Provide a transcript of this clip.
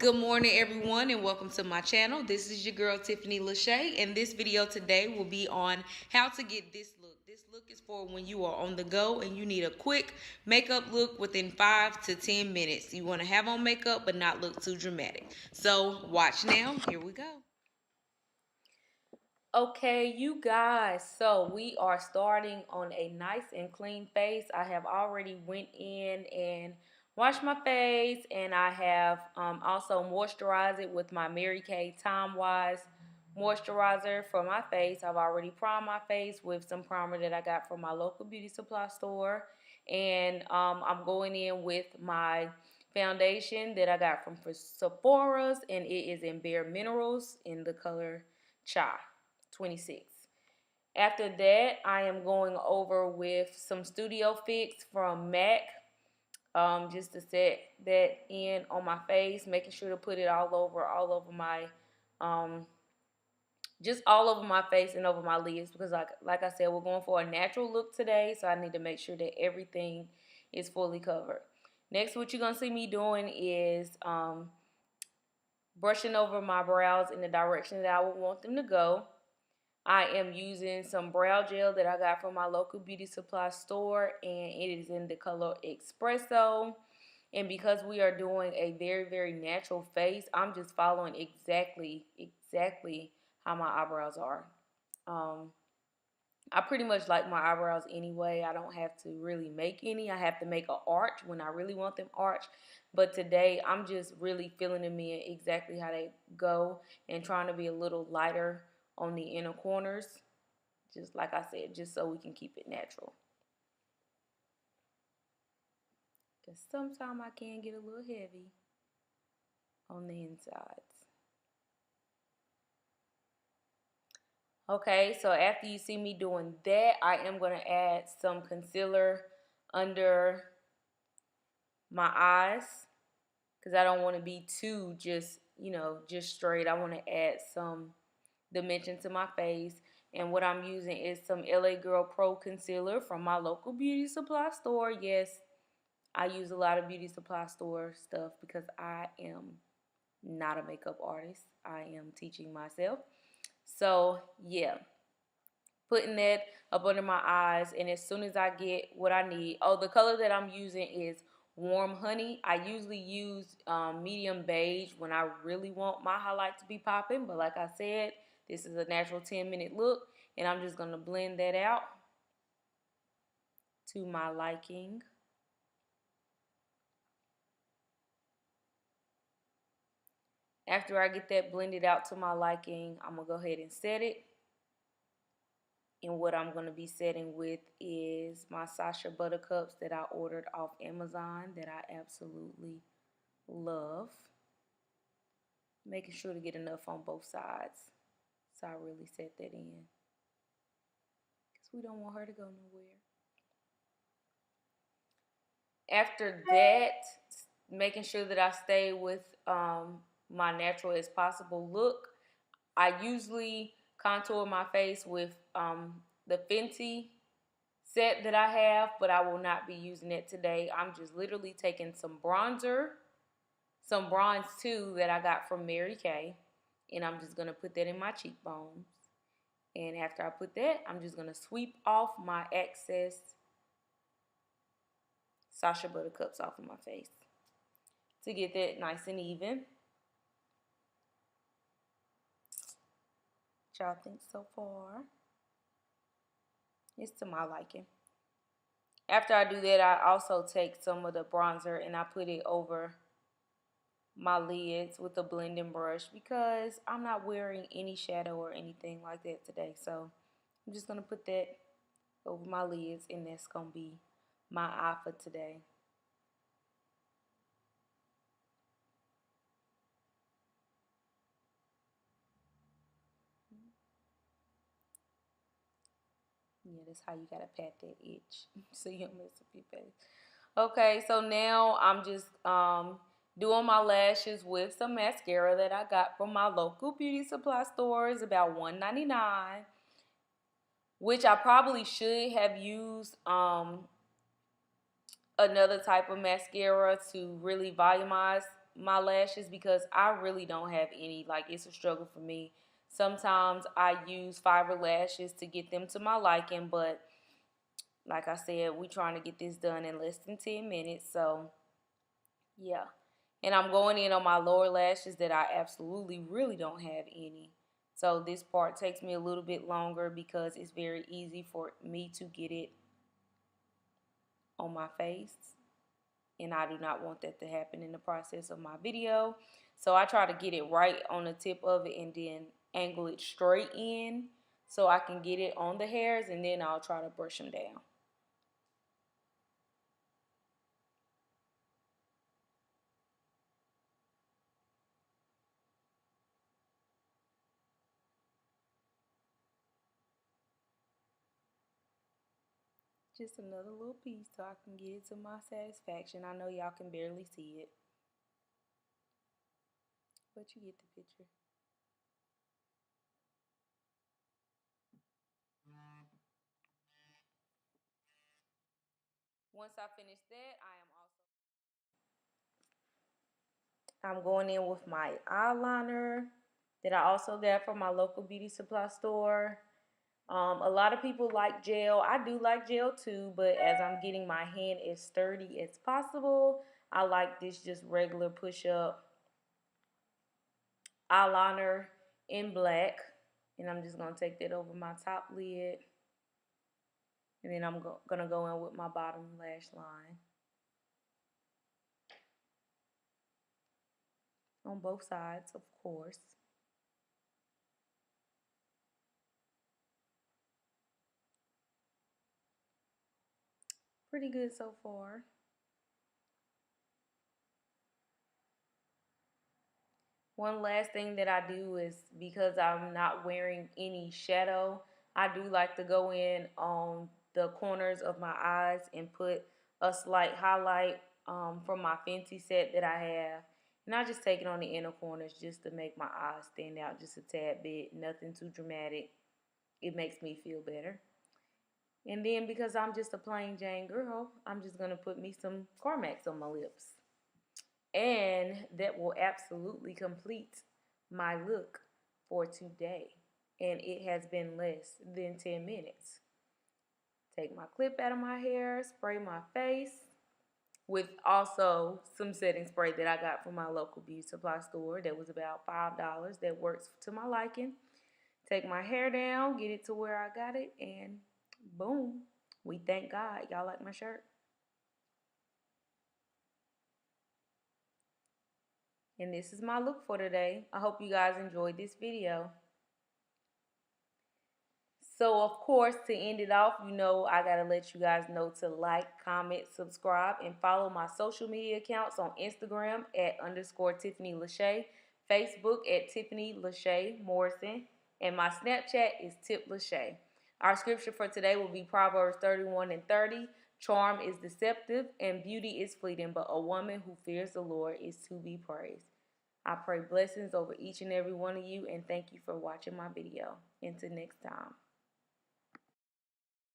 Good morning, everyone, and welcome to my channel. This is your girl, Tiffany Lachey, and this video today will be on how to get this look. This look is for when you are on the go and you need a quick makeup look within 5 to 10 minutes. You want to have on makeup but not look too dramatic. So watch now. Here we go. Okay, you guys, so we are starting on a nice and clean face. I have already went in and washed my face, and I have also moisturized it with my Mary Kay Time Wise moisturizer for my face. I've already primed my face with some primer that I got from my local beauty supply store, and I'm going in with my foundation that I got from Sephora's, and it is in Bare Minerals in the color Chai 26. After that, I am going over with some Studio Fix from MAC, just to set that in on my face, making sure to put it all over my, just all over my face and over my lids, because like I said, we're going for a natural look today, so I need to make sure that everything is fully covered. Next, what you're gonna see me doing is brushing over my brows in the direction that I would want them to go. I am using some brow gel that I got from my local beauty supply store, and it is in the color Espresso. And because we are doing a very, very natural face, I'm just following exactly how my eyebrows are. I pretty much like my eyebrows anyway. I don't have to really make any. I have to make an arch when I really want them arched. But today, I'm just really feeling them in exactly how they go and trying to be a little lighter on the inner corners. Just like I said, just so we can keep it natural. Because sometimes I can get a little heavy on the insides. Okay, so after you see me doing that, I am going to add some concealer under my eyes, because I don't want to be too just straight. I want to add some dimension to my face. And what I'm using is some LA Girl Pro Concealer from my local beauty supply store. Yes, I use a lot of beauty supply store stuff because I am not a makeup artist. I am teaching myself. So, yeah. Putting that up under my eyes, and as soon as I get what I need, the color that I'm using is Warm Honey. I usually use medium beige when I really want my highlight to be popping, but like I said, this is a natural 10-minute look, and I'm just going to blend that out to my liking. After I get that blended out to my liking, I'm going to go ahead and set it. And what I'm going to be setting with is my Sacha Buttercups that I ordered off Amazon that I absolutely love. Making sure to get enough on both sides. So I really set that in, because we don't want her to go nowhere. After that, making sure that I stay with my natural as possible look, I usually contour my face with the Fenty set that I have, but I will not be using it today. I'm just literally taking some bronzer, some bronze too that I got from Mary Kay, and I'm just going to put that in my cheekbones. And after I put that, I'm just going to sweep off my excess Sacha Buttercups off of my face to get that nice and even. What y'all think so far? It's to my liking. After I do that, I also take some of the bronzer and I put it over my lids with a blending brush, because I'm not wearing any shadow or anything like that today. So I'm just going to put that over my lids, and that's going to be my eye for today. Yeah, that's how you got to pat that itch so you don't mess up your face. Okay, so now I'm just doing my lashes with some mascara that I got from my local beauty supply store. It's about $1.99, which I probably should have used another type of mascara to really volumize my lashes because I really don't have any. Like, it's a struggle for me. Sometimes I use fiber lashes to get them to my liking, but like I said, we trying to get this done in less than 10 minutes. So, yeah. And I'm going in on my lower lashes that I absolutely really don't have any. So this part takes me a little bit longer because it's very easy for me to get it on my face. And I do not want that to happen in the process of my video. So I try to get it right on the tip of it and then angle it straight in so I can get it on the hairs, and then I'll try to brush them down. Just another little piece so I can get it to my satisfaction. I know y'all can barely see it, but you get the picture. Once I finish that, I'm going in with my eyeliner that I also got from my local beauty supply store. A lot of people like gel. I do like gel too, but as I'm getting my hand as sturdy as possible, I like this just regular push-up eyeliner in black. And I'm just going to take that over my top lid. And then I'm going to go in with my bottom lash line on both sides, of course. Pretty good so far. One last thing that I do is, because I'm not wearing any shadow, I do like to go in on the corners of my eyes and put a slight highlight from my Fenty set that I have. And I just take it on the inner corners just to make my eyes stand out just a tad bit. Nothing too dramatic. It makes me feel better. And then because I'm just a plain Jane girl, I'm just going to put me some Carmex on my lips. And that will absolutely complete my look for today. And it has been less than 10 minutes. Take my clip out of my hair, spray my face with also some setting spray that I got from my local beauty supply store that was about $5 that works to my liking. Take my hair down, get it to where I got it, and boom. We thank God. Y'all like my shirt? And this is my look for today. I hope you guys enjoyed this video. So, of course, to end it off, you know, I got to let you guys know to like, comment, subscribe, and follow my social media accounts on Instagram at _Tiffany Lachey, Facebook at Tiffany Lachey Morrison, and my Snapchat is Tip Lachey. Our scripture for today will be Proverbs 31:30. Charm is deceptive and beauty is fleeting, but a woman who fears the Lord is to be praised. I pray blessings over each and every one of you, and thank you for watching my video. Until next time.